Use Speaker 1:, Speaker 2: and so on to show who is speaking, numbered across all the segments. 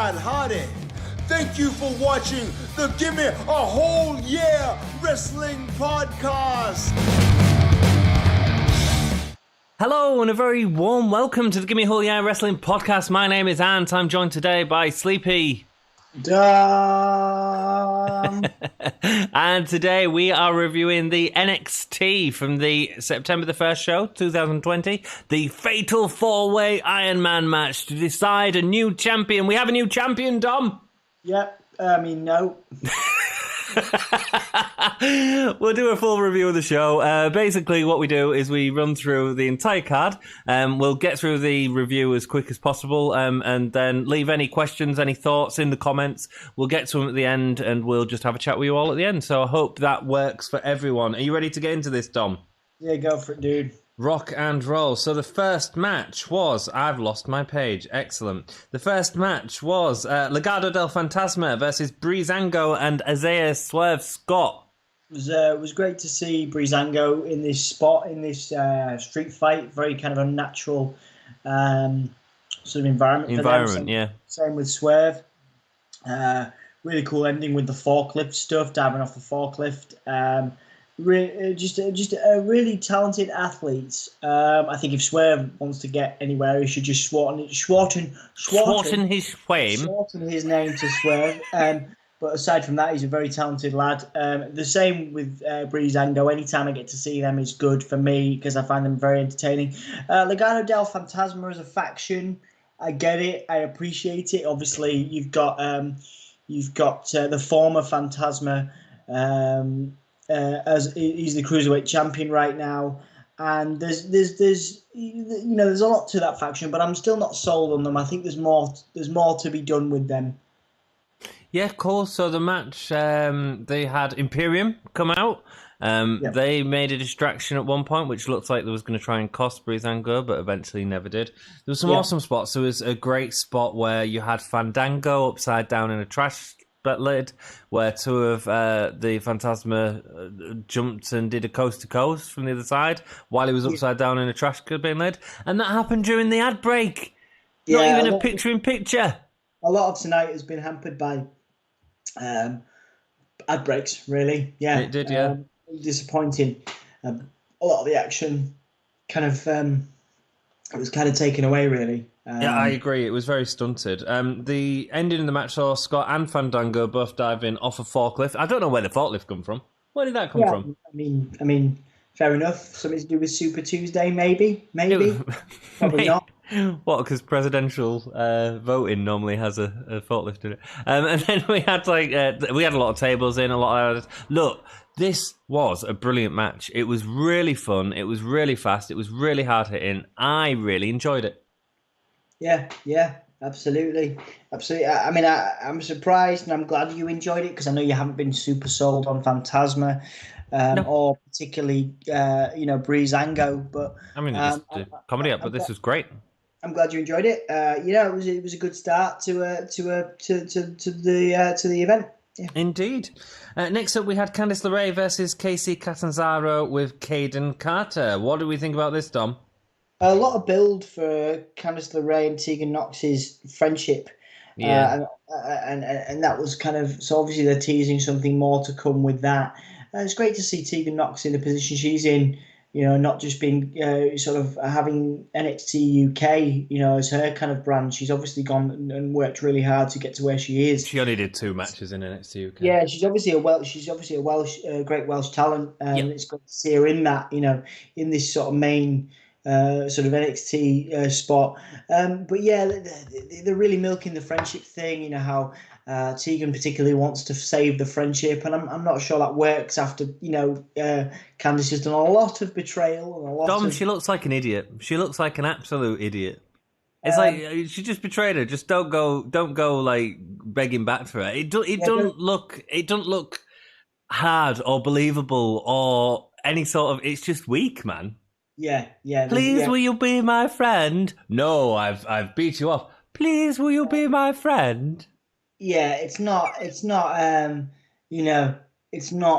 Speaker 1: Matt Hardy. Thank you for watching the Gimme a Whole Year Wrestling Podcast.
Speaker 2: Hello and a very warm welcome to the Gimme a Whole Year Wrestling Podcast. My name is Ant. I'm joined today by Sleepy. And today we are reviewing the NXT from the September the 1st show, 2020. The Fatal 4-Way Iron Man match to decide a new champion. We have a new champion, Dom.
Speaker 3: Yep, no.
Speaker 2: We'll do a full review of the show. Basically, what we do is we run through the entire card. We'll get through the review as quick as possible, and then leave any questions, any thoughts in the comments. We'll get to them at the end, and we'll just have a chat with you all at the end. So I hope that works for everyone. Are you ready to get into this, Dom?
Speaker 3: Yeah, go for it, dude.
Speaker 2: Rock and roll. So the first match was... I've lost my page. Excellent. The first match was Legado del Fantasma versus Breezango and Isaiah Swerve Scott.
Speaker 3: It was great to see Breezango in this spot, in this street fight. Very kind of unnatural sort of environment for them.
Speaker 2: Yeah.
Speaker 3: Same with Swerve. Really cool ending with the forklift stuff, diving off the forklift. Just a really talented athletes. I think if Swerve wants to get anywhere, he should just shorten his name to Swerve. But aside from that, he's a very talented lad. The same with Breezango. Anytime I get to see them is good for me because I find them very entertaining. Legado del Fantasma as a faction, I get it. I appreciate it. Obviously, you've got the former Fantasma. As he's the cruiserweight champion right now, and there's a lot to that faction, but I'm still not sold on them. I think there's more to be done with them.
Speaker 2: Yeah, cool. So the match, they had Imperium come out.
Speaker 3: Yep.
Speaker 2: They made a distraction at one point, which looked like they was going to try and cost Breezango, but eventually never did. There was some awesome spots. There was a great spot where you had Fandango upside down in a trash lid, where two of the Fantasma jumped and did a coast to coast from the other side while he was upside down in a trash bin lid, and that happened during the ad break. Not even a picture in picture.
Speaker 3: A lot of tonight has been hampered by ad breaks, really. Yeah,
Speaker 2: it did.
Speaker 3: Disappointing. A lot of the action kind of it was kind of taken away, really.
Speaker 2: Yeah, I agree. It was very stunted. The ending of the match saw Scott and Fandango both diving off a forklift. I don't know where the forklift come from. Where did that come from?
Speaker 3: I mean, fair enough. Something to do with Super Tuesday, maybe. Probably not.
Speaker 2: What? Because presidential voting normally has a forklift in it. And then we had we had a lot of tables in, a lot of... Look, this was a brilliant match. It was really fun. It was really fast. It was really hard hitting. I really enjoyed it.
Speaker 3: Yeah, absolutely. I mean, I'm surprised and I'm glad you enjoyed it because I know you haven't been super sold on Fantasma or particularly, Breezango. But
Speaker 2: I mean, it's comedy up, but this was great.
Speaker 3: I'm glad you enjoyed it. It was a good start to the event. Yeah.
Speaker 2: Indeed. Next up, we had Candice LeRae versus Casey Catanzaro with Caden Carter. What do we think about this, Dom?
Speaker 3: A lot of build for Candice LeRae and Tegan Knox's friendship.
Speaker 2: Yeah.
Speaker 3: And that was kind of... So obviously they're teasing something more to come with that. It's great to see Tegan Knox in the position she's in, not just being sort of having NXT UK, as her kind of brand. She's obviously gone and worked really hard to get to where she is.
Speaker 2: She only did 2 matches in NXT UK.
Speaker 3: Yeah, she's obviously a great Welsh talent. It's great to see her in that, in this sort of main... sort of NXT spot. But yeah, they're really milking the friendship thing, how Tegan particularly wants to save the friendship, and I'm not sure that works after, Candice has done a lot of betrayal. And a lot
Speaker 2: Dom, she looks like an idiot. She looks like an absolute idiot. It's like she just betrayed her. Just don't go like begging back for her. It don't look hard or believable or any sort of... It's just weak, man.
Speaker 3: Yeah.
Speaker 2: Please, will you be my friend? No, I've beat you off. Please, will you be my friend?
Speaker 3: Yeah, it's not. It's not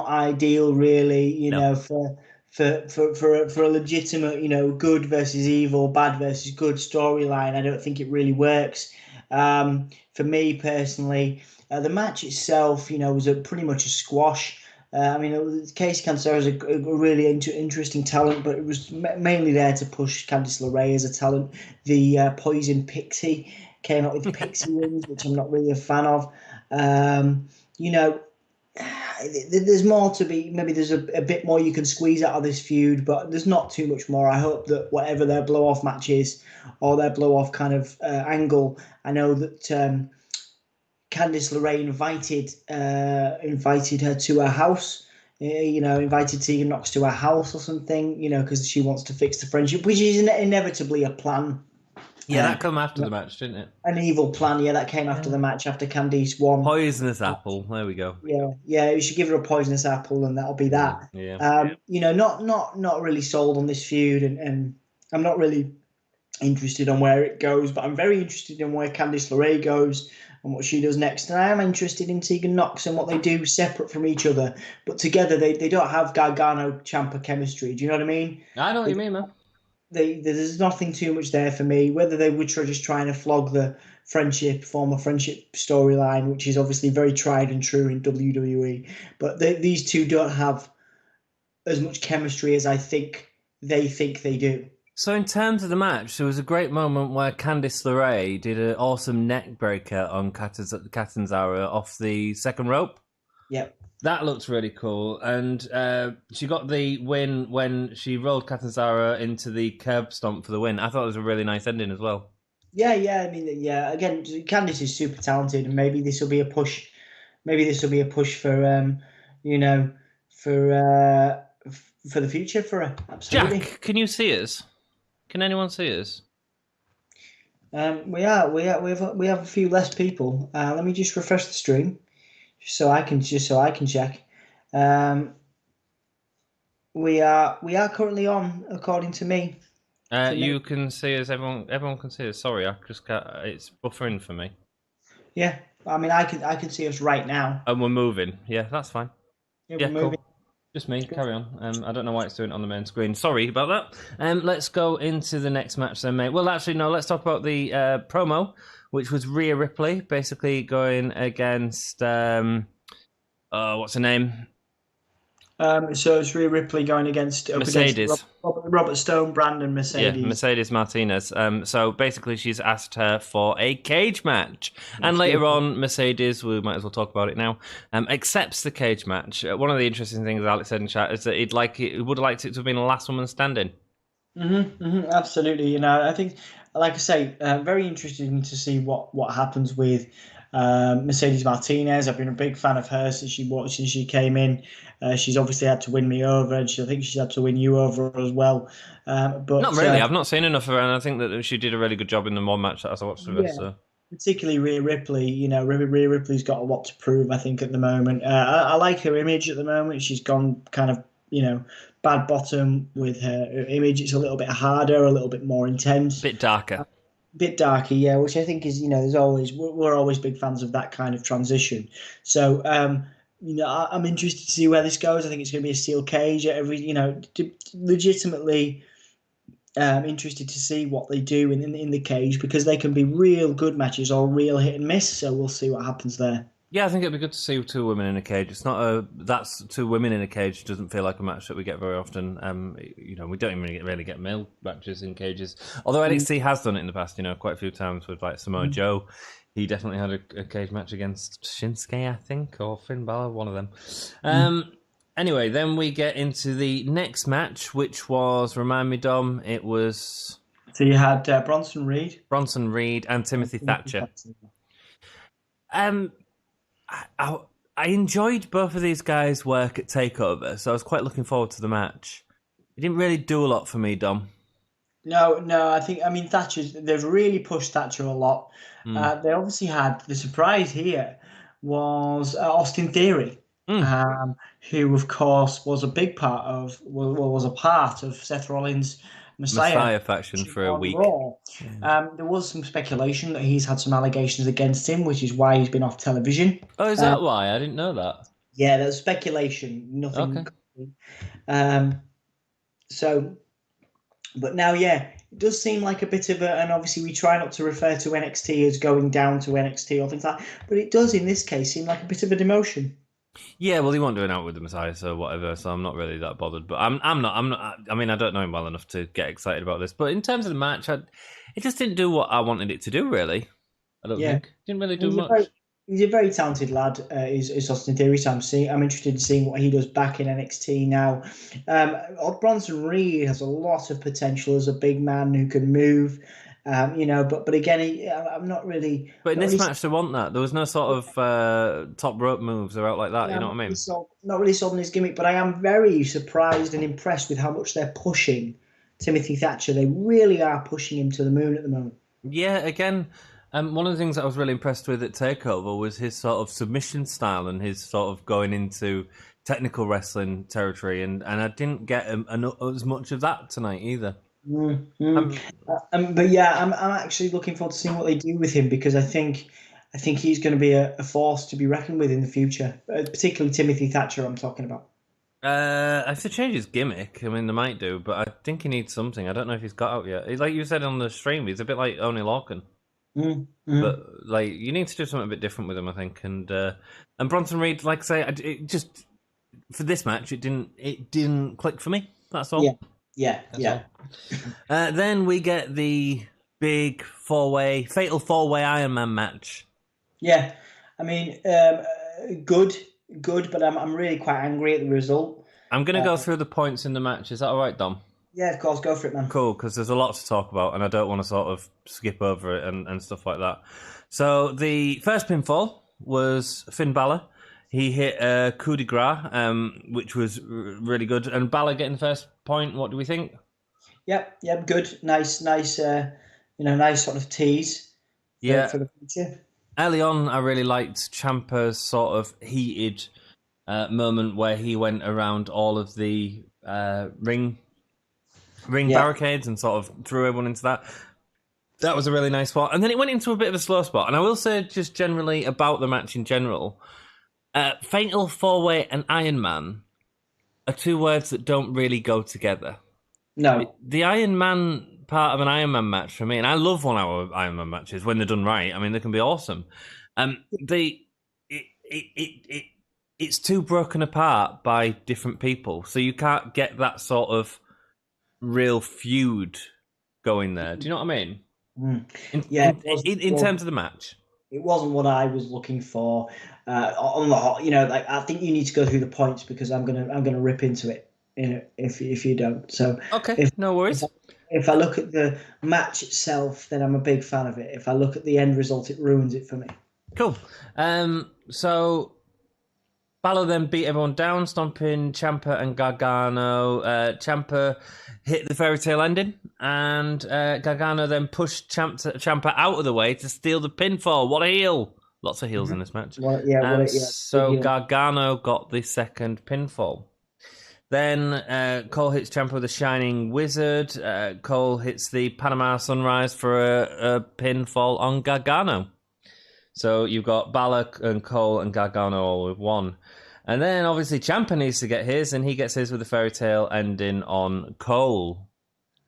Speaker 3: ideal, really. For a legitimate, good versus evil, bad versus good storyline. I don't think it really works. For me personally, the match itself, was pretty much a squash. Casey Cancelo is a really interesting talent, but it was mainly there to push Candice LeRae as a talent. The Poison Pixie came up with Pixie wins, which I'm not really a fan of. You know, there's more to be. Maybe there's a bit more you can squeeze out of this feud, but there's not too much more. I hope that whatever their blow off match is, or their blow off kind of angle, I know that Candice LeRae invited her to her house. Invited Tegan Knox to her house or something. Because she wants to fix the friendship, which is inevitably a plan.
Speaker 2: Yeah, that came after the match, didn't it?
Speaker 3: An evil plan, yeah, that came after the match, after Candice won.
Speaker 2: Poisonous apple, there we go.
Speaker 3: Yeah, you should give her a poisonous apple and that'll be that. Not really sold on this feud, and I'm not really interested on where it goes, but I'm very interested in where Candice LeRae goes and what she does next. And I am interested in Tegan Knox and what they do separate from each other, but together they don't have Gargano-Ciampa chemistry. Do you know what I mean?
Speaker 2: I know what you mean, man.
Speaker 3: There's nothing too much there for me. Whether they would try just trying to flog the former friendship storyline, which is obviously very tried and true in WWE, but these two don't have as much chemistry as I think they do.
Speaker 2: So in terms of the match, there was a great moment where Candice LeRae did an awesome neck breaker on Catanzaro off the second rope.
Speaker 3: Yep. That
Speaker 2: looked really cool. And she got the win when she rolled Catanzaro into the curb stomp for the win. I thought it was a really nice ending as well.
Speaker 3: Yeah. Again, Candice is super talented, and maybe this will be a push. Maybe this will be a push for, for the future for her. Absolutely.
Speaker 2: Jack, can you see us? Can anyone see us?
Speaker 3: We have a few less people. Let me just refresh the stream. So I can check. We are currently on, according to me.
Speaker 2: You can see us. Everyone can see us. Sorry, I just can't. It's buffering for me.
Speaker 3: Yeah, I can see us right now.
Speaker 2: And we're moving. Yeah, that's fine.
Speaker 3: Yeah, we're moving.
Speaker 2: Cool. Just me. Carry on. I don't know why it's doing it on the main screen. Sorry about that. Let's go into the next match then, mate. Well, actually, no. Let's talk about the promo, which was Rhea Ripley basically going against what's her name?
Speaker 3: So it's Rhea Ripley going against
Speaker 2: Mercedes.
Speaker 3: Robert Stone, Brandon Mercedes.
Speaker 2: Yeah, Mercedes Martinez. So basically, she's asked her for a cage match, and later on, Mercedes, we might as well talk about it now, accepts the cage match. One of the interesting things Alex said in chat is that he would have liked it to have been the last woman standing.
Speaker 3: Absolutely. I think, like I say, very interesting to see what happens with Mercedes Martinez. I've been a big fan of her since she came in. She's obviously had to win me over, and I think she's had to win you over as well. But
Speaker 2: not really. I've not seen enough of her, and I think that she did a really good job in the one match that I watched of her. So.
Speaker 3: Particularly Rhea Ripley. Rhea Ripley's got a lot to prove, I think, at the moment. I like her image at the moment. She's gone kind of, bad bottom with her image. It's a little bit harder, a little bit more intense.
Speaker 2: Bit darker.
Speaker 3: Yeah, which I think is, we're always big fans of that kind of transition. So, I'm interested to see where this goes. I think it's going to be a steel cage. Legitimately interested to see what they do in the cage, because they can be real good matches or real hit and miss. So we'll see what happens there.
Speaker 2: Yeah, I think it'd be good to see two women in a cage. It's not that's two women in a cage doesn't feel like a match that we get very often. We don't even really get male matches in cages. Although NXT has done it in the past, quite a few times with like Samoa Joe. He definitely had a cage match against Shinsuke, I think, or Finn Balor, one of them. Anyway, then we get into the next match, which was, remind me, Dom, it was...
Speaker 3: So you had Bronson Reed,
Speaker 2: and Timothy Thatcher. I enjoyed both of these guys' work at TakeOver, so I was quite looking forward to the match. It didn't really do a lot for me, Dom.
Speaker 3: No, they've really pushed Thatcher a lot. They obviously had, the surprise here was Austin Theory, who, of course, was a part of Seth Rollins' Messiah
Speaker 2: faction for a week.
Speaker 3: There was some speculation that he's had some allegations against him, which is why he's been off television.
Speaker 2: Oh, is that why? I didn't know that.
Speaker 3: Yeah, there's speculation. Nothing.
Speaker 2: Okay.
Speaker 3: So But now, yeah, it does seem like a bit of a, and obviously we try not to refer to NXT as going down to NXT or things like that, but it does in this case seem like a bit of a demotion.
Speaker 2: Yeah, well, he won't do an out with the Messiah, so whatever. So I'm not really that bothered. But I'm not. I mean, I don't know him well enough to get excited about this. But in terms of the match, it just didn't do what I wanted it to do. Really, I don't
Speaker 3: Yeah.
Speaker 2: think didn't really do
Speaker 3: He's a
Speaker 2: much.
Speaker 3: he's a very talented lad. Is Austin Theory. So I'm interested in seeing what he does back in NXT now. Bronson Reed has a lot of potential as a big man who can move. But again, I'm not really.
Speaker 2: But in
Speaker 3: Not
Speaker 2: this
Speaker 3: really,
Speaker 2: match, they want that. There was no sort of top rope moves or out like that.
Speaker 3: yeah,
Speaker 2: You know
Speaker 3: I'm
Speaker 2: what I mean?
Speaker 3: not really sold on his gimmick, but I am very surprised and impressed with how much they're pushing Timothy Thatcher. They really are pushing him to the moon at the moment.
Speaker 2: Yeah. Again, one of the things that I was really impressed with at Takeover was his sort of submission style and his sort of going into technical wrestling territory, and I didn't get as much of that tonight either.
Speaker 3: But yeah, I'm actually looking forward to seeing what they do with him because I think he's going to be a force to be reckoned with in the future, particularly Timothy Thatcher. I'm talking about.
Speaker 2: I have to change his gimmick. I mean, they might do, but I think he needs something. I don't know if he's got out yet. Like you said on the stream, he's a bit like Oney Lorcan. But like, you need to do something a bit different with him, I think. And Bronson Reed, like I say, it just for this match, it didn't click for me. That's all.
Speaker 3: Yeah.
Speaker 2: Then we get the big fatal four-way Iron Man match.
Speaker 3: Yeah, I mean, good, but I'm really quite angry at the result.
Speaker 2: I'm going to go through the points in the match. Is that all right, Dom?
Speaker 3: Yeah, of course, go for it, man.
Speaker 2: Cool, because there's a lot to talk about, and I don't want to sort of skip over it and stuff like that. So the first pinfall was Finn Balor. He hit a coup de grace, which was really good. And Balor getting the first point. What do we think?
Speaker 3: Yep, good, nice, nice sort of tease for the future.
Speaker 2: Early on, I really liked Ciampa's sort of heated moment where he went around all of the ring barricades and sort of threw everyone into that. That was a really nice spot. And then it went into a bit of a slow spot. And I will say just generally about the match in general, Fatal 4-Way and Iron Man are two words that don't really go together.
Speaker 3: No.
Speaker 2: The Iron Man part of an Iron Man match for me, and I love 1 hour Iron Man matches when they're done right. I mean, they can be awesome. It's too broken apart by different people. So you can't get that sort of real feud going there. Do you know what I mean? In terms of the match,
Speaker 3: it wasn't what I was looking for. I think you need to go through the points because I'm gonna rip into it. If you don't, so
Speaker 2: okay, no worries.
Speaker 3: If I look at the match itself, then I'm a big fan of it. If I look at the end result, it ruins it for me.
Speaker 2: Cool. So Balor then beat everyone down, stomping Ciampa and Gargano. Ciampa hit the fairy tale ending, and Gargano then pushed Ciampa out of the way to steal the pinfall. What a heel! Lots of heels in this match. So Gargano got the second pinfall. Then Cole hits Ciampa with a Shining Wizard. Cole hits the Panama Sunrise for a pinfall on Gargano. So you've got Balor and Cole and Gargano all with one. And then obviously Ciampa needs to get his, and he gets his with a fairy tale ending on Cole.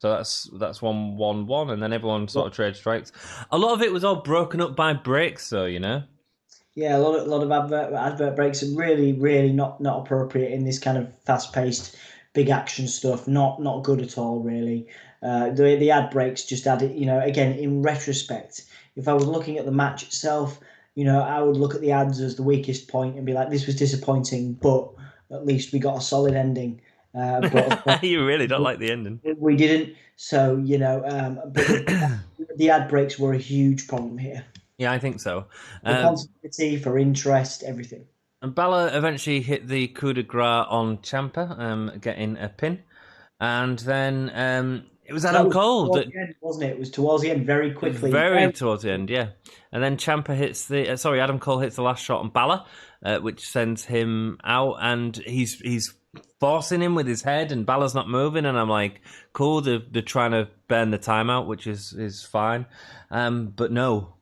Speaker 2: So that's 1-1-1, and then everyone sort of trade strikes. A lot of it was all broken up by breaks, though, you know.
Speaker 3: Yeah, a lot of advert breaks are really, really not appropriate in this kind of fast-paced, big action stuff. Not good at all, really. The ad breaks just added, again, in retrospect, if I was looking at the match itself, I would look at the ads as the weakest point and be like, this was disappointing, but at least we got a solid ending. But
Speaker 2: you really don't like the ending.
Speaker 3: We didn't. So, but the ad breaks were a huge problem here.
Speaker 2: Yeah, I think so.
Speaker 3: For continuity, for interest, everything.
Speaker 2: And Balor eventually hit the coup de grace on Ciampa, getting a pin. And then it was Adam Cole.
Speaker 3: The end, wasn't it? It was towards the end, very quickly.
Speaker 2: Towards the end, yeah. And then Ciampa hits Adam Cole hits the last shot on Balor, which sends him out. And he's forcing him with his head, and Balor's not moving. And I'm like, cool, they're trying to burn the time out, which is fine. But no.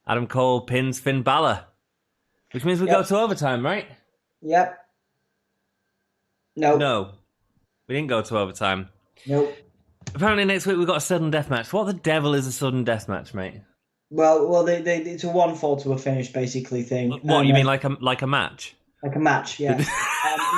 Speaker 2: Adam Cole pins Finn Balor, which means we go to overtime, right?
Speaker 3: Yep. No.
Speaker 2: No. We didn't go to overtime.
Speaker 3: Nope.
Speaker 2: Apparently next week we've got a sudden death match. What the devil is a sudden death match, mate?
Speaker 3: Well, it's a one fall to a finish basically thing,
Speaker 2: What
Speaker 3: and
Speaker 2: you mean, like a match?
Speaker 3: like a match, yeah.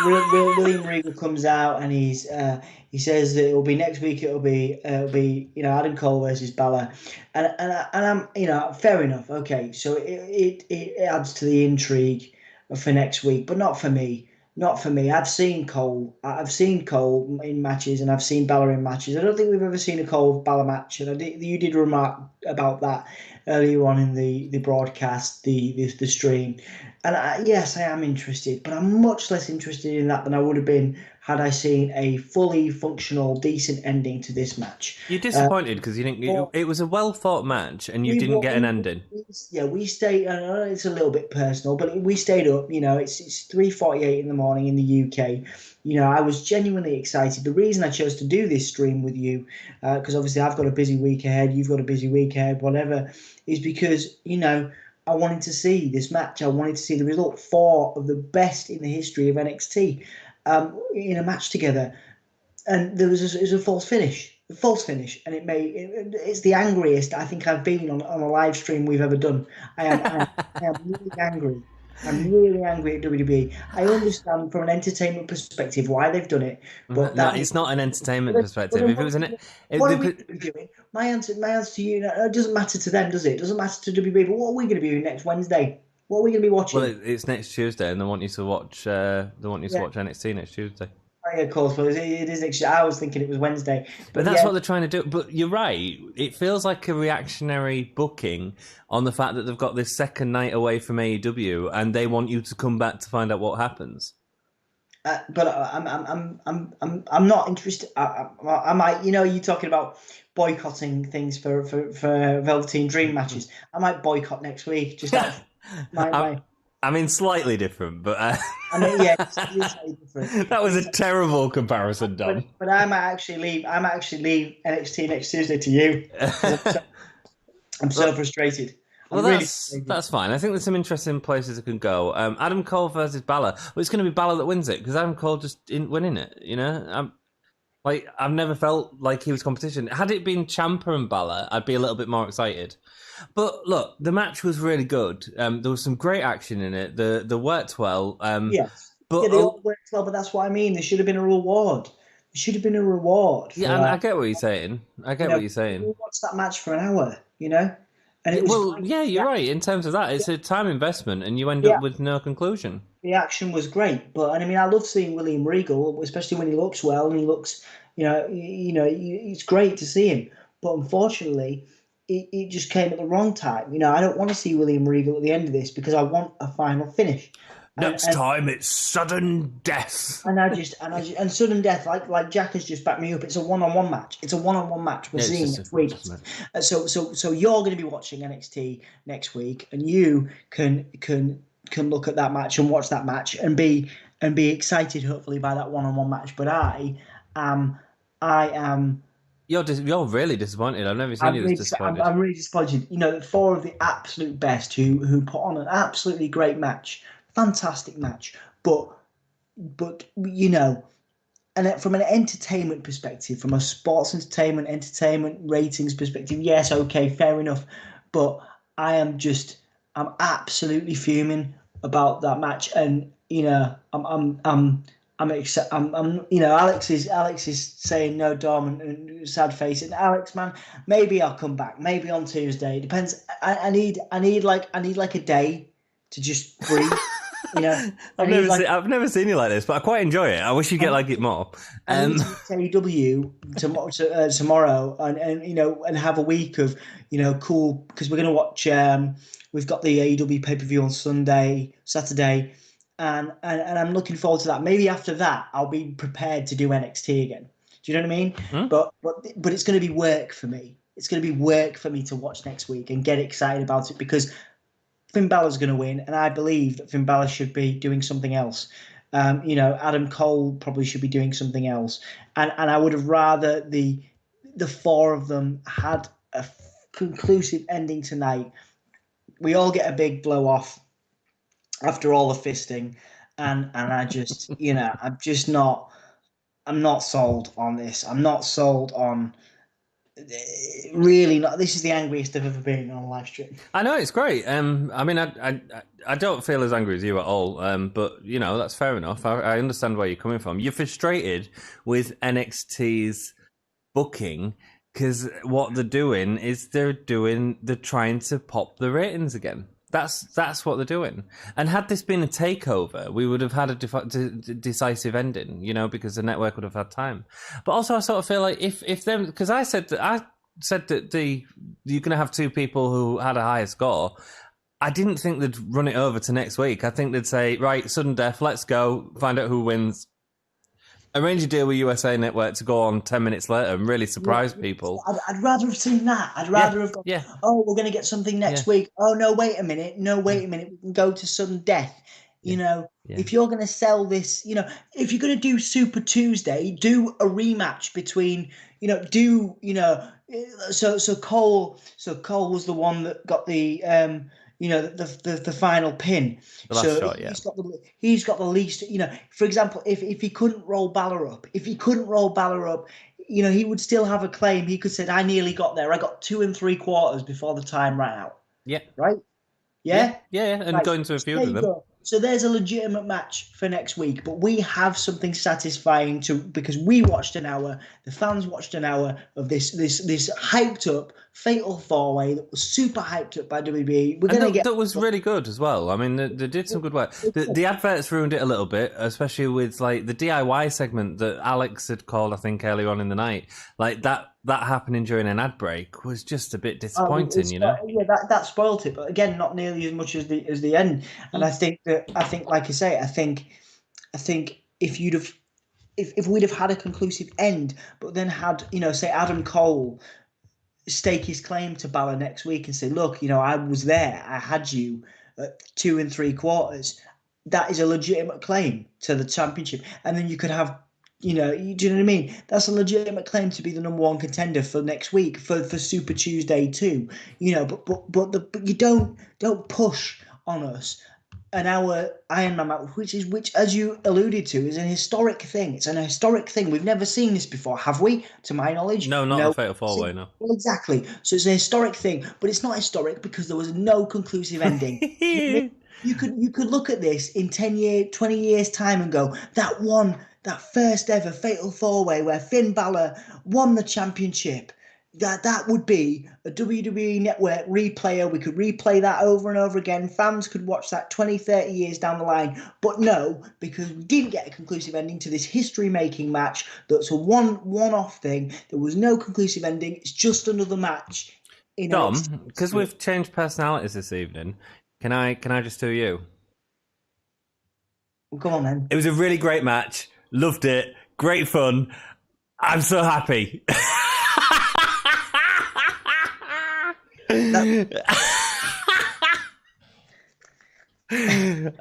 Speaker 3: William Regal comes out and he says that it'll be next week. It'll be Adam Cole versus Balor, and I'm fair enough. Okay, so it adds to the intrigue for next week, but not for me. Not for me. I've seen Cole. I've seen Cole in matches, and I've seen Balor in matches. I don't think we've ever seen a Cole Balor match, and you did remark about that earlier on in the broadcast, the stream. And yes, I am interested, but I'm much less interested in that than I would have been had I seen a fully functional, decent ending to this match.
Speaker 2: You're disappointed because you didn't. It was a well thought match, and you didn't get an ending.
Speaker 3: We stayed. I know it's a little bit personal, but we stayed up. It's 3:48 in the morning in the UK. I was genuinely excited. The reason I chose to do this stream with you, because obviously I've got a busy week ahead, you've got a busy week ahead, whatever, is because I wanted to see this match. I wanted to see the result. Four of the best in the history of NXT in a match together, and it was a false finish, and it's the angriest I think I've been on a live stream we've ever done. I am really angry. I'm really angry at WWE. I understand from an entertainment perspective why they've done it, but
Speaker 2: No, it's not an entertainment perspective. If it was
Speaker 3: what are we doing? My answer to you, it doesn't matter to them, does it? It doesn't matter to WWE. But what are we going to be doing next Wednesday? What are we going to be watching?
Speaker 2: Well, it's next Tuesday, and they want you to watch. They want you to watch NXT next Tuesday.
Speaker 3: Yeah, of course, but it is next. I was thinking it was Wednesday,
Speaker 2: but that's what they're trying to do. But you're right; it feels like a reactionary booking on the fact that they've got this second night away from AEW, and they want you to come back to find out what happens.
Speaker 3: But I'm not interested. I might, you're talking about boycotting things for Velveteen Dream matches. I might boycott next week. Just out of
Speaker 2: I mean, slightly different, but
Speaker 3: I mean, yeah, it's slightly different.
Speaker 2: That was a terrible comparison, Dom.
Speaker 3: But I might actually leave. NXT next Tuesday to you. I'm so frustrated.
Speaker 2: Well, that's fine. I think there's some interesting places it can go. Adam Cole versus Balor. Well, it's going to be Balor that wins it because Adam Cole just isn't winning it. I've never felt like he was competition. Had it been Ciampa and Balor, I'd be a little bit more excited. But look, the match was really good. There was some great action in it. The worked well.
Speaker 3: Yes, they all worked well, but that's what I mean. There should have been a reward. There should have been a reward.
Speaker 2: Yeah, I get what you're saying. What you're saying.
Speaker 3: We watched that match for an hour, And
Speaker 2: you're right. In terms of that, it's a time investment, and you end up with no conclusion.
Speaker 3: The action was great, but I love seeing William Regal, especially when he looks well and he looks, it's great to see him. But unfortunately, it just came at the wrong time. I don't want to see William Regal at the end of this because I want a final finish.
Speaker 2: Next time it's sudden death.
Speaker 3: And sudden death, like Jack has just backed me up. It's a one-on-one match. It's a one-on-one match we're seeing next week. So you're going to be watching NXT next week, and you can look at that match and watch that match and be excited hopefully by that one-on-one match. But I am.
Speaker 2: You're really disappointed. I've never seen you this disappointed.
Speaker 3: I'm really disappointed. Four of the absolute best who put on an absolutely great match. Fantastic match, but and from an entertainment perspective, from a sports entertainment ratings perspective, yes, okay, fair enough. But I'm absolutely fuming about that match, and Alex is saying no, Dom, and sad face. And Alex, man, maybe I'll come back. Maybe on Tuesday. It depends. I need like a day to just breathe.
Speaker 2: I've never seen you like this, but I quite enjoy it. I wish you'd get like it more.
Speaker 3: AEW tomorrow, and have a week of cool, because we're going to watch. We've got the AEW pay-per-view on Saturday, and I'm looking forward to that. Maybe after that, I'll be prepared to do NXT again. Do you know what I mean? But it's going to be work for me. It's going to be work for me to watch next week and get excited about it, because Finn Balor's going to win, and I believe that Finn Balor should be doing something else. Adam Cole probably should be doing something else, and I would have rather the four of them had a conclusive ending tonight. We all get a big blow off after all the fisting, and I just I'm just not. I'm not sold on this. I'm not sold on. Really not. This is the angriest I've ever been on a live stream.
Speaker 2: I know it's great. I mean, I don't feel as angry as you at all. But you know that's fair enough. I understand where you're coming from. You're frustrated with NXT's booking because what they're doing is they're trying to pop the ratings again. That's what they're doing. And had this been a takeover, we would have had a decisive ending, you know, because the network would have had time. But also, I sort of feel like if them, because I said that you're going to have two people who had a higher score. I didn't think they'd run it over to next week. I think they'd say, right, sudden death, let's go, find out who wins. Arrange a deal with USA Network to go on 10 minutes later and really surprise people.
Speaker 3: I'd rather have seen that. I'd rather have gone, oh, we're going to get something next week. Oh, no, wait a minute. No, wait a minute. We can go to sudden death. You know, if you're going to sell this, you know, if you're going to do Super Tuesday, do a rematch between, you know, so Cole was the one that got the, you know, the final pin.
Speaker 2: The last shot,
Speaker 3: he's got the least, you know, for example, if he couldn't roll Balor up, you know, he would still have a claim. He could say, I nearly got there. I got 2 3/4 before the time ran out.
Speaker 2: Yeah.
Speaker 3: Right? Yeah?
Speaker 2: Yeah. And going to a few of them.
Speaker 3: Go. So there's a legitimate match for next week, but we have something satisfying because we watched an hour, the fans watched an hour of this hyped up fatal 4-way that was super hyped up by WWE.
Speaker 2: That was really good as well. I mean, they did some good work. The adverts ruined it a little bit, especially with like the DIY segment that Alex had called, I think, earlier on in the night. Like that happening during an ad break was just a bit disappointing, you know.
Speaker 3: Yeah, that spoiled it, but again, not nearly as much as the end. And I think like I say, I think if we'd have had a conclusive end, but then had, you know, say Adam Cole stake his claim to Balor next week and say, look, you know, I was there, I had you at 2 3/4. That is a legitimate claim to the championship, and then you could have, you know, do you know what I mean? That's a legitimate claim to be the number one contender for next week for Super Tuesday too. You know, but you don't push on us an hour Iron Man match, which as you alluded to is an historic thing. It's an historic thing. We've never seen this before, have we? To my knowledge,
Speaker 2: no, not a fatal 4-way. No.
Speaker 3: Well, exactly. So it's a historic thing, but it's not historic because there was no conclusive ending. You could look at this in 10 years, 20 years time and go, that first ever fatal 4-way where Finn Balor won the championship. That would be a WWE Network replayer. We could replay that over and over again. Fans could watch that 20, 30 years down the line. But no, because we didn't get a conclusive ending to this history-making match that's a one-off thing. There was no conclusive ending. It's just another match.
Speaker 2: Dom, because we've changed personalities this evening, can I just do you?
Speaker 3: Well, come on, then.
Speaker 2: It was a really great match. Loved it. Great fun. I'm so happy.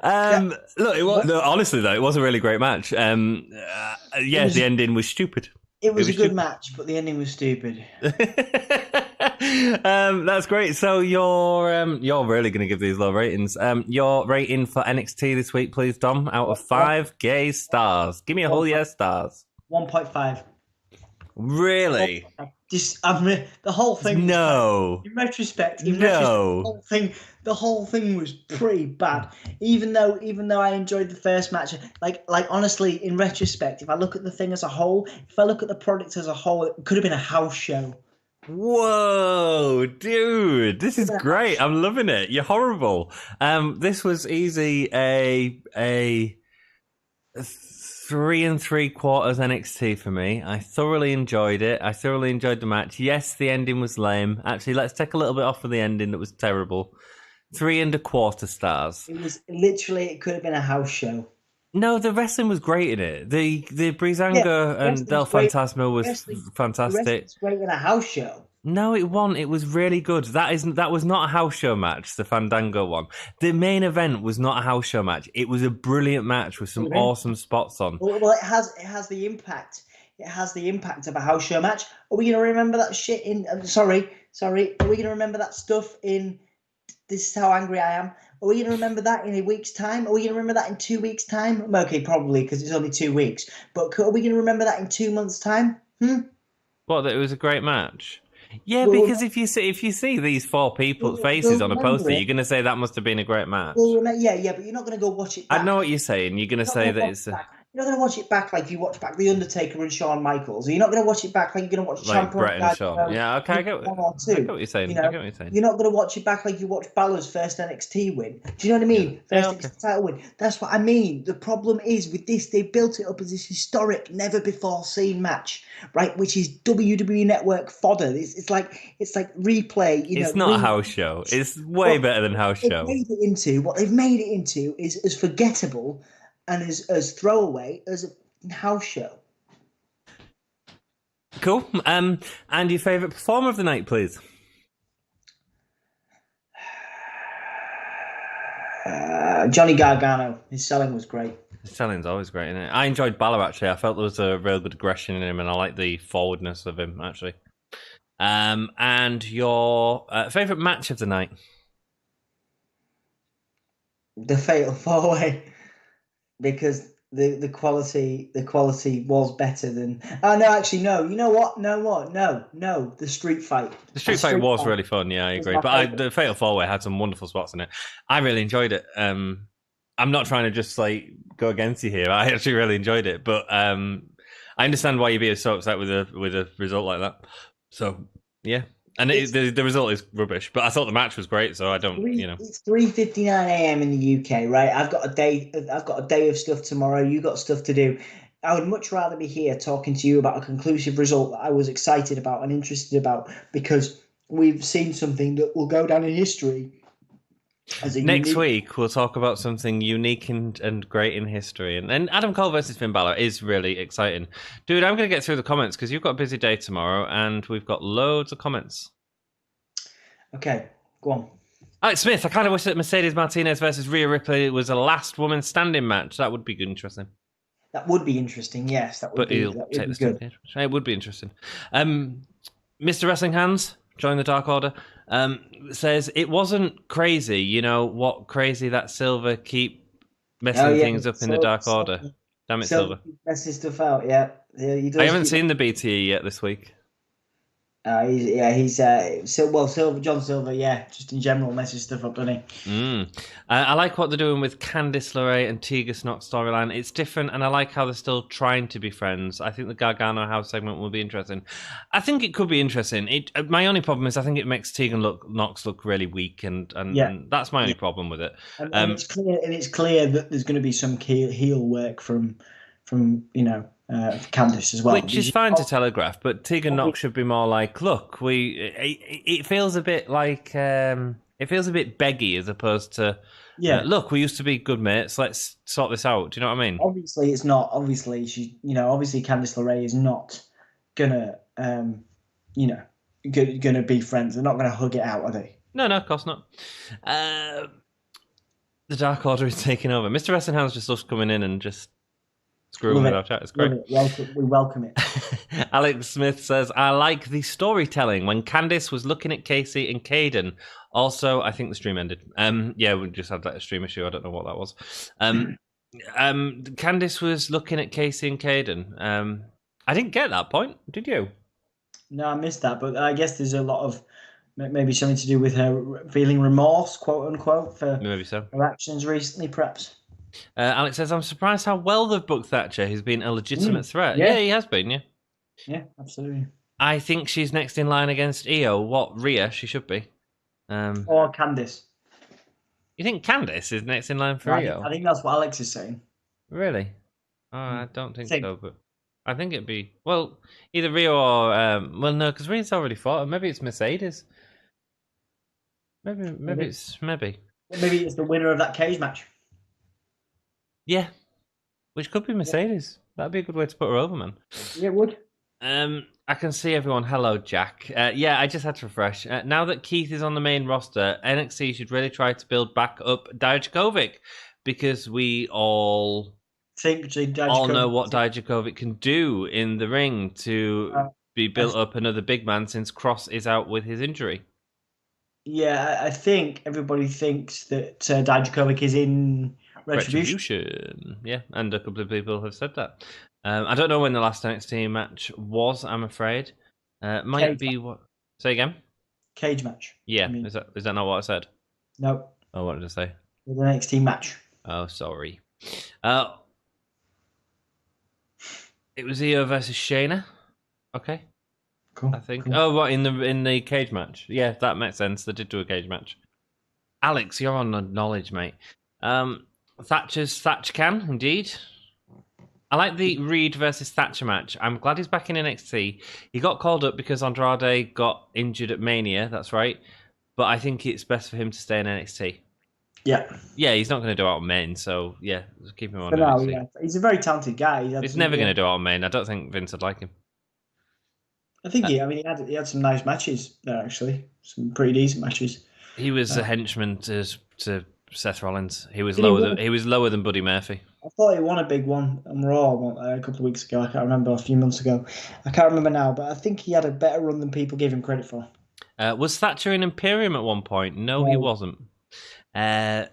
Speaker 2: Honestly though, it was a really great match. The ending was stupid.
Speaker 3: It was a good match, but the ending was stupid.
Speaker 2: That's great. So you're really going to give these low ratings. Your rating for NXT this week, please, Dom, out of 5 gay stars. Give me a whole year stars.
Speaker 3: 1.5.
Speaker 2: Really?
Speaker 3: The whole thing.
Speaker 2: No.
Speaker 3: In retrospect,
Speaker 2: the
Speaker 3: whole thing was pretty bad. Even though I enjoyed the first match, like honestly, in retrospect, if I look at the thing as a whole, if I look at the product as a whole, it could have been a house show.
Speaker 2: Whoa, dude, this is great. I'm loving it. You're horrible. This was easy a 3 3/4 NXT for me. I thoroughly enjoyed it. I thoroughly enjoyed the match. Yes, the ending was lame. Actually, let's take a little bit off of the ending that was terrible. 3 1/4 stars.
Speaker 3: It was literally, it could have been a house show.
Speaker 2: No, the wrestling was great in it. The Breezango and Del Fantasma was fantastic.
Speaker 3: The was great in a house show.
Speaker 2: No, it wasn't. It was really good. That was not a house show match, the Fandango one. The main event was not a house show match. It was a brilliant match with some awesome spots on.
Speaker 3: Well, it has the impact. It has the impact of a house show match. Are we going to remember that shit in... sorry. Are we going to remember that stuff in... This is how angry I am. Are we going to remember that in a week's time? Are we going to remember that in 2 weeks' time? Okay, probably, because it's only 2 weeks. But are we going to remember that in 2 months' time?
Speaker 2: What, that it was a great match? Yeah,
Speaker 3: We'll,
Speaker 2: because if you see these four people's faces
Speaker 3: we'll
Speaker 2: on a
Speaker 3: remember
Speaker 2: poster,
Speaker 3: it.
Speaker 2: you're going to say that must have been a great match.
Speaker 3: Yeah, but you're not going to go watch it
Speaker 2: I
Speaker 3: back.
Speaker 2: know what you're saying. You're going to say that it's
Speaker 3: You're not going to watch it back like you watch back The Undertaker and Shawn Michaels. Or you're not going to watch it back like you're going to watch
Speaker 2: like
Speaker 3: Ciampa
Speaker 2: Brett and Shawn. Yeah, okay, I get
Speaker 3: one or two.
Speaker 2: what you're saying.
Speaker 3: You know,
Speaker 2: I get what you're saying.
Speaker 3: you're not going to watch it back like you watch Balor's first NXT win. Do you know what I mean? First NXT title win. That's what I mean. The problem is with this, they built it up as this historic, never before seen match, right? Which is WWE Network fodder. It's like replay.
Speaker 2: It's not a house show. It's way better than house show.
Speaker 3: What they've made it into is as forgettable and as throwaway as a house show.
Speaker 2: Cool. And your favourite performer of the night, please?
Speaker 3: Johnny Gargano. His selling was great.
Speaker 2: His selling's always great, isn't it? I enjoyed Balor, actually. I felt there was a real good aggression in him, and I like the forwardness of him, actually. And your favourite match of the night?
Speaker 3: The Fatal 4-Way. Because the quality was better than. Oh no, actually no. You know what? No. The street fight.
Speaker 2: The street fight was really fun. Yeah, I agree. But the Fatal 4-Way had some wonderful spots in it. I really enjoyed it. I'm not trying to just like go against you here. I actually really enjoyed it, but I understand why you'd be so upset with a result like that. So yeah. And the result is rubbish, but I thought the match was great, so I don't,
Speaker 3: It's 3:59 a.m. in the UK, right? I've got a day of stuff tomorrow. You got stuff to do. I would much rather be here talking to you about a conclusive result that I was excited about and interested about, because we've seen something that will go down in history.
Speaker 2: Next week, we'll talk about something unique and great in history. And Adam Cole versus Finn Balor is really exciting. Dude, I'm going to get through the comments because you've got a busy day tomorrow and we've got loads of comments.
Speaker 3: Okay, go on.
Speaker 2: Alex Smith, I kind of wish that Mercedes Martinez versus Rhea Ripley was a last woman standing match. That would be good, interesting.
Speaker 3: That would be interesting, yes. That would be good.
Speaker 2: It would be interesting. Mr. Wrestling Hands, join the Dark Order. Says it wasn't crazy, you know what crazy that Silver keep messing things up in the Dark Order. Damn it, Silver.
Speaker 3: Messing stuff out, yeah. He does.
Speaker 2: I haven't seen the BTE yet this week.
Speaker 3: John Silver, just in general messes stuff up, doesn't he?
Speaker 2: I like what they're doing with Candice LeRae and Tegan Knox storyline. It's different, and I like how they're still trying to be friends. I think the Gargano House segment will be interesting. I think it could be interesting. My only problem is I think it makes Tegan Knox look really weak, and that's my only problem with it.
Speaker 3: And it's clear that there's going to be some heel work from Candice as well,
Speaker 2: which is fine to telegraph, but Tegan Knox should be more like, look, it feels a bit like it feels a bit beggy as opposed to look, we used to be good mates, let's sort this out. Do you know what I mean?
Speaker 3: Obviously it's not. Obviously obviously Candice LeRae is not gonna gonna be friends. They're not gonna hug it out, are they?
Speaker 2: No, of course not. The Dark Order is taking over. Mr. Wrestling House just loves coming in and just screwing with our chat. It's great.
Speaker 3: We welcome it.
Speaker 2: Alex Smith says, I like the storytelling when Candice was looking at Casey and Caden. Also, I think the stream ended. We just had that stream issue. I don't know what that was. Candice was looking at Casey and Caden. I didn't get that point. Did you?
Speaker 3: No, I missed that. But I guess there's a lot of maybe something to do with her feeling remorse, quote unquote, for
Speaker 2: maybe so.
Speaker 3: Her actions recently, perhaps.
Speaker 2: Alex says, I'm surprised how well they've booked Thatcher, who's been a legitimate threat. Yeah, he has been,
Speaker 3: Yeah, absolutely.
Speaker 2: I think she's next in line against Io. What, Rhea? She should be.
Speaker 3: Or Candice.
Speaker 2: You think Candice is next in line for Io?
Speaker 3: I think that's what Alex is saying.
Speaker 2: Really? Oh, I don't think so, but I think it'd be, well, either Rio or, no, because Rhea's already fought, or maybe it's Mercedes. Maybe it's. Maybe
Speaker 3: it's the winner of that cage match.
Speaker 2: Yeah, which could be Mercedes. That'd be a good way to put her over, man.
Speaker 3: Yeah, it would.
Speaker 2: I can see everyone. Hello, Jack. I just had to refresh. Now that Keith is on the main roster, NXT should really try to build back up Dijakovic, because we all know what Dijakovic can do in the ring to be built up another big man since Cross is out with his injury.
Speaker 3: Yeah, I think everybody thinks that Dijakovic is in Retribution.
Speaker 2: Retribution. Yeah, and a couple of people have said that. I don't know when the last NXT match was, I'm afraid. Might
Speaker 3: Cage,
Speaker 2: be what? Say again?
Speaker 3: cage match. I
Speaker 2: Yeah,
Speaker 3: mean,
Speaker 2: is that not what I said?
Speaker 3: no,
Speaker 2: Oh, what did I say?
Speaker 3: the NXT match.
Speaker 2: Oh, sorry. Uh, it was Iive versus Shayna. Okay,
Speaker 3: Cool,
Speaker 2: I think.
Speaker 3: cool.
Speaker 2: Oh, what in the cage match? Yeah, that makes sense. They did do a cage match. Alex, you're on the knowledge, mate. Thatcher can indeed. I like the Reed versus Thatcher match. I'm glad he's back in NXT. He got called up because Andrade got injured at Mania. That's right. But I think it's best for him to stay in NXT.
Speaker 3: Yeah.
Speaker 2: Yeah, he's not going to do it on main, so yeah, just keep him on
Speaker 3: For now,
Speaker 2: NXT.
Speaker 3: yeah. He's a very talented guy.
Speaker 2: He's never going to do it on main. I don't think Vince would like him.
Speaker 3: I think he had some nice matches there actually, some pretty decent matches.
Speaker 2: He was a henchman to Seth Rollins. He was
Speaker 3: Did he
Speaker 2: lower than Buddy Murphy.
Speaker 3: I thought he won a big one on Raw a couple of weeks ago. I can't remember, a few months ago. I can't remember now, but I think he had a better run than people gave him credit for.
Speaker 2: Was Thatcher in Imperium at one point? No, he wasn't. But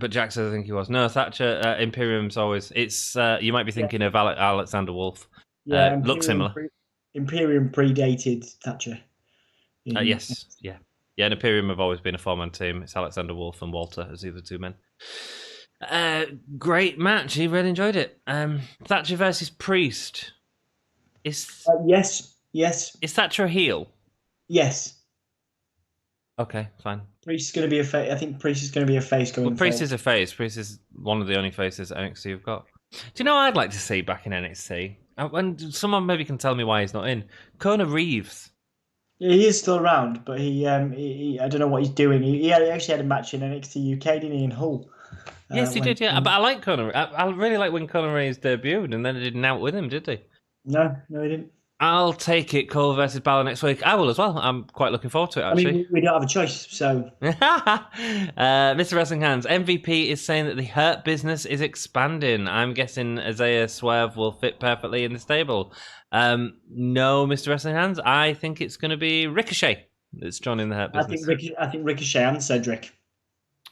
Speaker 2: Jack says I think he was. No, Thatcher, Imperium's always. It's you might be thinking of Alexander Wolf.
Speaker 3: Yeah,
Speaker 2: looks similar.
Speaker 3: Imperium predated Thatcher.
Speaker 2: Yes, yeah. And Imperium have always been a four-man team. It's Alexander Wolf and Walter as the other two men. Great match. He really enjoyed it. Thatcher versus Priest.
Speaker 3: Yes.
Speaker 2: Is Thatcher a heel?
Speaker 3: Yes.
Speaker 2: Okay, fine.
Speaker 3: Priest is going to be a face. I think Priest is going to be a face going.
Speaker 2: Well, Priest
Speaker 3: forward.
Speaker 2: is a face. Priest is one of the only faces NXT have got. Do you know what I'd like to see back in NXT? And someone maybe can tell me why he's not in. Kona Reeves.
Speaker 3: Yeah, he is still around, but he I don't know what he's doing. He actually had a match in NXT UK, didn't he, in Hull?
Speaker 2: Yes, he did. Yeah, but I like Kona. I really like when Kona Reeves debuted, and then they didn't out with him, did they?
Speaker 3: No, he didn't.
Speaker 2: I'll take it. Cole versus Balor next week. I will as well. I'm quite looking forward to it, actually.
Speaker 3: I mean, we don't have a choice, so.
Speaker 2: Mr. Wrestling Hands, MVP is saying that the Hurt Business is expanding. I'm guessing Isaiah Swerve will fit perfectly in the stable. No, Mr. Wrestling Hands, I think it's going to be Ricochet that's joining the Hurt Business.
Speaker 3: I think Ricochet and Cedric.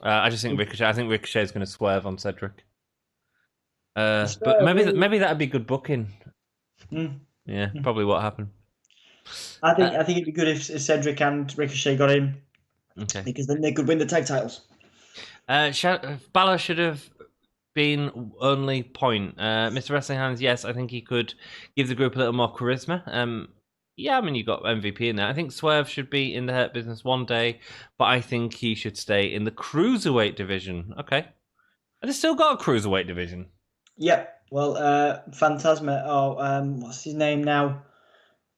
Speaker 2: I just think Ricochet. I think Ricochet is going to swerve on Cedric. But maybe that'd be good booking. Yeah, probably what happened.
Speaker 3: I think it'd be good if Cedric and Ricochet got in.
Speaker 2: Okay.
Speaker 3: Because then they could win the tag titles.
Speaker 2: Balor should have been only point. Mr. Wrestling Hands, yes, I think he could give the group a little more charisma. Yeah, I mean, you got MVP in there. I think Swerve should be in the Hurt Business one day, but I think he should stay in the Cruiserweight division. Okay. They've still got a Cruiserweight division.
Speaker 3: Yep. Well, Phantasma, what's his name now?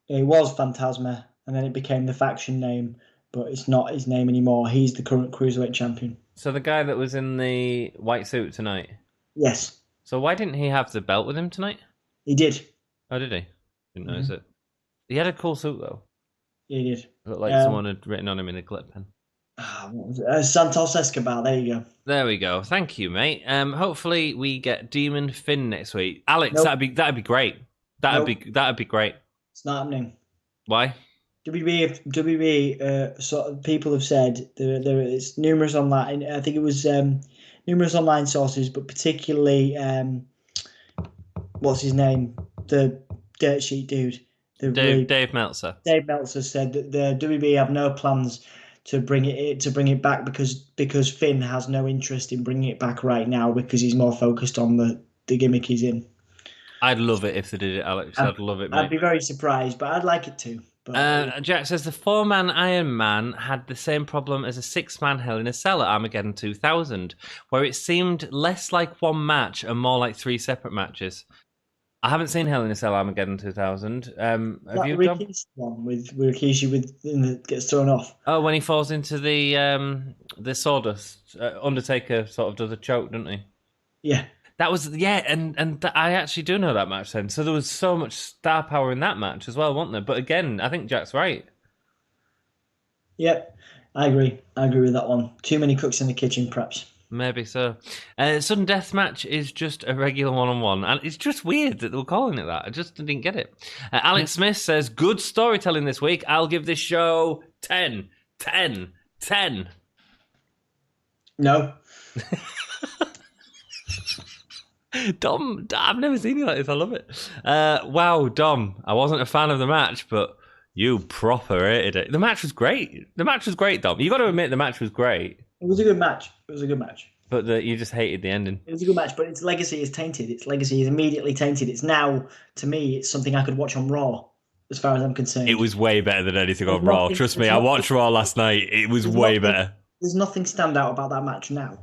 Speaker 3: It was Phantasma, and then it became the faction name, but it's not his name anymore. He's the current Cruiserweight champion.
Speaker 2: So the guy that was in the white suit tonight?
Speaker 3: Yes.
Speaker 2: So why didn't he have the belt with him tonight?
Speaker 3: He did.
Speaker 2: Oh, did he? Didn't notice it. He had a cool suit, though.
Speaker 3: Yeah, he did.
Speaker 2: It looked like someone had written on him in a clip pen.
Speaker 3: Santos Escobar, there you go.
Speaker 2: There we go. Thank you, mate. Hopefully we get Demon Finn next week. Alex,
Speaker 3: Nope.
Speaker 2: that'd be great. That'd be great.
Speaker 3: It's not happening.
Speaker 2: Why?
Speaker 3: WB, sort of people have said there is numerous online. I think it was numerous online sources, but particularly what's his name, the dirt sheet dude,
Speaker 2: Dave Meltzer.
Speaker 3: Dave Meltzer said that the WB have no plans to bring it back because Finn has no interest in bringing it back right now because he's more focused on the gimmick he's in.
Speaker 2: I'd love it if they did it, Alex. I'd love it, mate.
Speaker 3: I'd be very surprised, but I'd like it too. But,
Speaker 2: Jack says the 4-man Iron Man had the same problem as a 6-man Hell in a Cell at Armageddon 2000, where it seemed less like one match and more like 3 separate matches. I haven't seen Hell in a Cell Armageddon 2000. Have you, Dom?
Speaker 3: Ricky's one with Rikishi gets thrown off.
Speaker 2: Oh, when he falls into the sawdust, Undertaker sort of does a choke, doesn't he?
Speaker 3: Yeah.
Speaker 2: That was, and I actually do know that match then. So there was so much star power in that match as well, wasn't there? But again, I think Jack's right.
Speaker 3: Yep, I agree. I agree with that one. Too many cooks in the kitchen, perhaps.
Speaker 2: Maybe so. Sudden Death Match is just a regular one-on-one. And it's just weird that they were calling it that. I just didn't get it. Alex Smith says, good storytelling this week. I'll give this show 10. 10. 10.
Speaker 3: No.
Speaker 2: Dom, I've never seen you like this. I love it. Wow, Dom. I wasn't a fan of the match, but you proper hated it. The match was great. Dom. You got to admit the match was great.
Speaker 3: It was a good match.
Speaker 2: But you just hated the ending.
Speaker 3: It was a good match, but its legacy is tainted. Its legacy is immediately tainted. It's now, to me, it's something I could watch on Raw, as far as I'm concerned.
Speaker 2: It was way better than anything on Raw. Trust me, I watched Raw last night. It was way better.
Speaker 3: There's nothing stand out about that match now.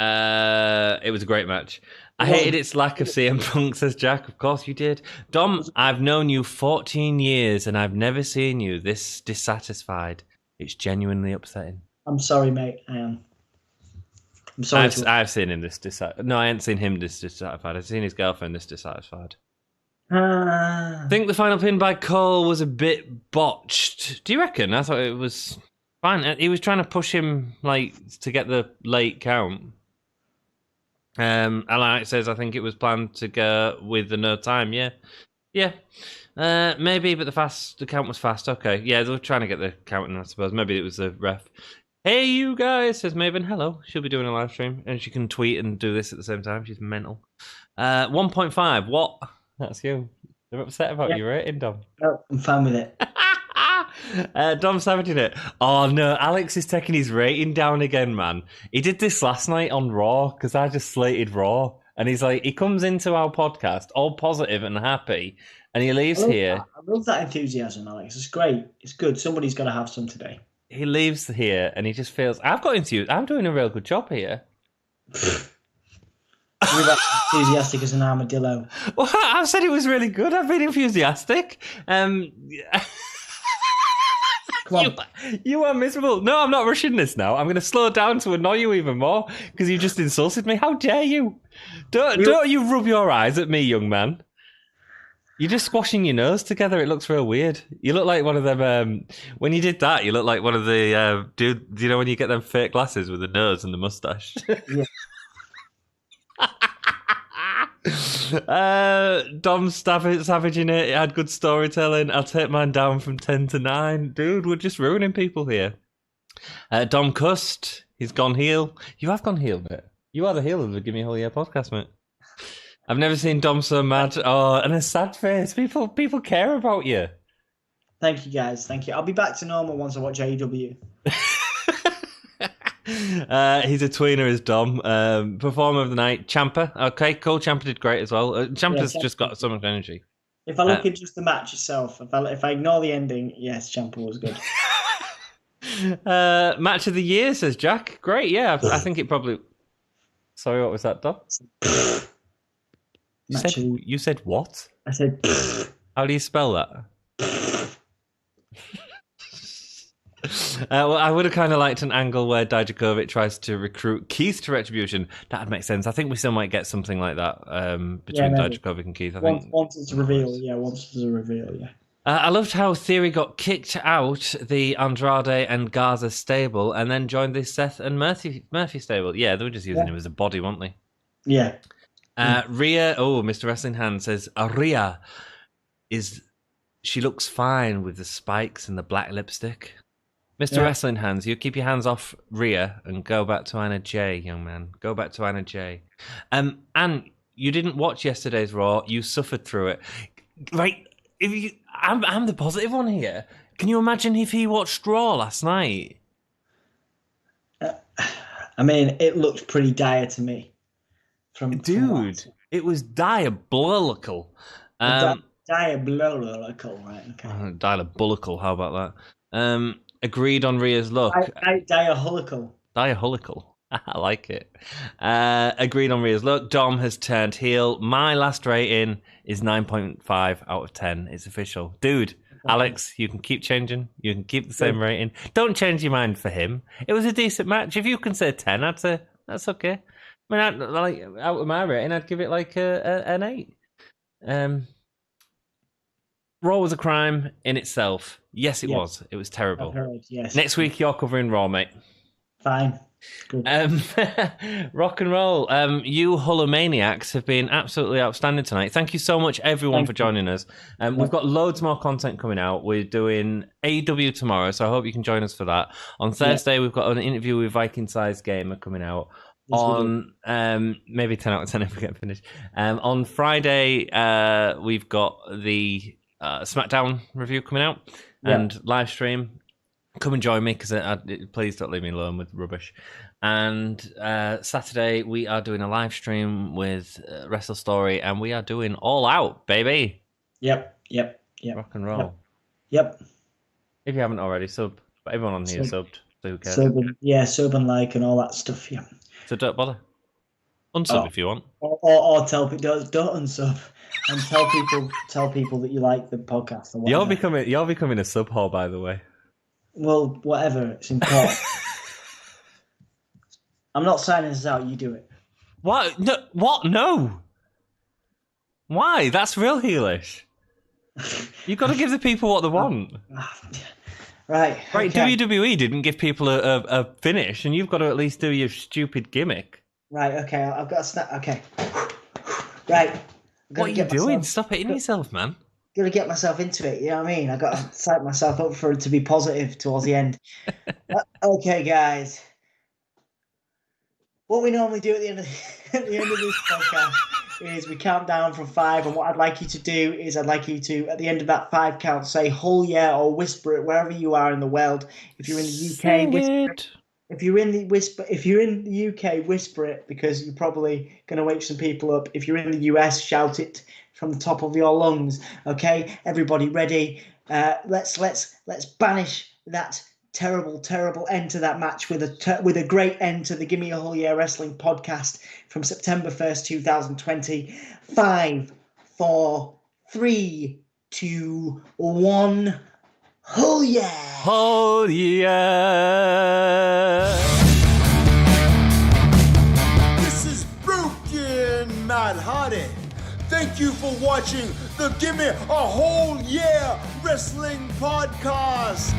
Speaker 2: It was a great match. I hated its lack of CM Punk, says Jack. Of course you did. Dom, I've known you 14 years and I've never seen you this dissatisfied. It's genuinely upsetting.
Speaker 3: I'm sorry, mate. I am. I'm sorry.
Speaker 2: I've seen him this dissatisfied. No, I ain't seen him this dissatisfied. I've seen his girlfriend this dissatisfied. I think the final pin by Cole was a bit botched. Do you reckon? I thought it was fine. He was trying to push him to get the late count. Alex says, I think it was planned to go with the no time. Yeah. Maybe, but the count was fast. Okay, yeah, they were trying to get the count in, I suppose. Maybe it was the ref. Hey, you guys, says Maven. Hello. She'll be doing a live stream, and she can tweet and do this at the same time. She's mental. 1.5. What? That's you. They're upset about your rating, Dom.
Speaker 3: No, I'm fine with it.
Speaker 2: Dom savaging it. Oh no, Alex is taking his rating down again, man. He did this last night on Raw because I just slated Raw, and he's like, he comes into our podcast all positive and happy, and he leaves here.
Speaker 3: I love that enthusiasm, Alex. It's great. It's good. Somebody's got to have some today.
Speaker 2: He leaves here, and he just feels I've got enthused. I'm doing a real good job here.
Speaker 3: You're that enthusiastic as an armadillo.
Speaker 2: Well, I said it was really good. I've been enthusiastic. You are miserable. No, I'm not rushing this now. I'm going to slow down to annoy you even more because you just insulted me. How dare you? Don't you rub your eyes at me, young man. You're just squashing your nose together. It looks real weird. You look like one of them. When you did that, you look like one of the dude. Do you know when you get them fake glasses with the nose and the mustache?
Speaker 3: Yeah.
Speaker 2: Dom savaging it. It had good storytelling. I'll take mine down from 10 to 9. Dude, we're just ruining people here. Dom cussed. He's gone heel. You have gone heel, mate. You are the heel of the Gimme Whole Year podcast, mate. I've never seen Dom so mad. Oh, and a sad face. People care about you.
Speaker 3: Thank you, guys. Thank you. I'll be back to normal once I watch AEW.
Speaker 2: He's a tweener, is Dom. Performer of the night, Ciampa. Okay, cool. Ciampa did great as well. Ciampa's just got so much energy.
Speaker 3: If I look at just the match itself, if I ignore the ending, yes, Ciampa was good.
Speaker 2: Match of the year, says Jack. Great, yeah. I think it probably. Sorry, what was that, Dom? You said what?
Speaker 3: I said.
Speaker 2: How do you spell that? Well, I would have kind of liked an angle where Dijakovic tries to recruit Keith to Retribution. That'd make sense. I think we still might get something like that between Dijakovic and Keith.
Speaker 3: Once it's a reveal, yeah.
Speaker 2: I loved how Theory got kicked out the Andrade and Garza stable and then joined the Seth and Murphy stable. Yeah, they were just using him as a body, weren't they?
Speaker 3: Yeah.
Speaker 2: Rhea, Mr. Wrestling Hand says, Rhea she looks fine with the spikes and the black lipstick. Mr. Wrestling Hands, you keep your hands off Rhea and go back to Anna J, young man. Go back to Anna J. And you didn't watch yesterday's Raw. You suffered through it. Right? I'm the positive one here. Can you imagine if he watched Raw last night?
Speaker 3: I mean, it looked pretty dire to me.
Speaker 2: It was diabolical.
Speaker 3: Diabolical, right? Okay.
Speaker 2: Diabolical. How about that? Agreed on Rhea's look.
Speaker 3: Diabolical.
Speaker 2: Diabolical. I like it. Agreed on Rhea's look. Dom has turned heel. My last rating is 9.5 out of 10. It's official. Dude, Alex, you can keep changing. You can keep the same rating. Don't change your mind for him. It was a decent match. If you can say 10, I'd say that's okay. I mean, out of my rating, I'd give it like an 8. Raw was a crime in itself. Yes, it was. It was terrible.
Speaker 3: I've heard, yes.
Speaker 2: Next week, you're covering Raw, mate.
Speaker 3: Fine.
Speaker 2: Rock and roll. You Hulomaniacs have been absolutely outstanding tonight. Thank you so much, everyone, for joining us. We've got loads more content coming out. We're doing AEW tomorrow, so I hope you can join us for that. On Thursday, we've got an interview with Viking Size Gamer coming out. On maybe 10 out of 10 if we get finished. On Friday, we've got the SmackDown review coming out and live stream. Come and join me, because please don't leave me alone with rubbish. And Saturday, we are doing a live stream with Wrestle Story, and we are doing All Out, baby.
Speaker 3: Yep.
Speaker 2: Rock and roll.
Speaker 3: Yep.
Speaker 2: If you haven't already, sub. But everyone on here subbed, so who cares?
Speaker 3: Sub and like and all that stuff, yeah.
Speaker 2: So don't bother. Unsub if you want.
Speaker 3: Or tell people, don't unsub. And tell people that you like the podcast. Or
Speaker 2: You're becoming a sub whore, by the way.
Speaker 3: Well, whatever. It's important. I'm not signing this out. You do it.
Speaker 2: What? No. What? No. Why? That's real heelish. You've got to give the people what they want.
Speaker 3: Right.
Speaker 2: Okay. WWE didn't give people a finish, and you've got to at least do your stupid gimmick.
Speaker 3: Right. Okay. I've got to snap. Okay. Right.
Speaker 2: What are you doing? Stop hitting yourself, man.
Speaker 3: Got to get myself into it. You know what I mean? I got to psych myself up for it to be positive towards the end. Okay, guys. What we normally do at the end of this podcast is we count down from 5, and what I'd like you to do is I'd like you to, at the end of that 5 count, say "Whole yeah" or whisper it wherever you are in the world. If you're in the UK, whisper it. If you're in the UK, whisper it, because you're probably going to wake some people up. If you're in the US, shout it from the top of your lungs. Okay, everybody, ready? Let's banish that terrible end to that match with a great end to the Gimme a Whole Year Wrestling podcast from September 1st, 2020. 5, 4, 3, 2, 1. Oh yeah!
Speaker 2: Oh yeah!
Speaker 1: This is Broken Matt Hardy. Thank you for watching the Gimme a Whole Year Wrestling Podcast.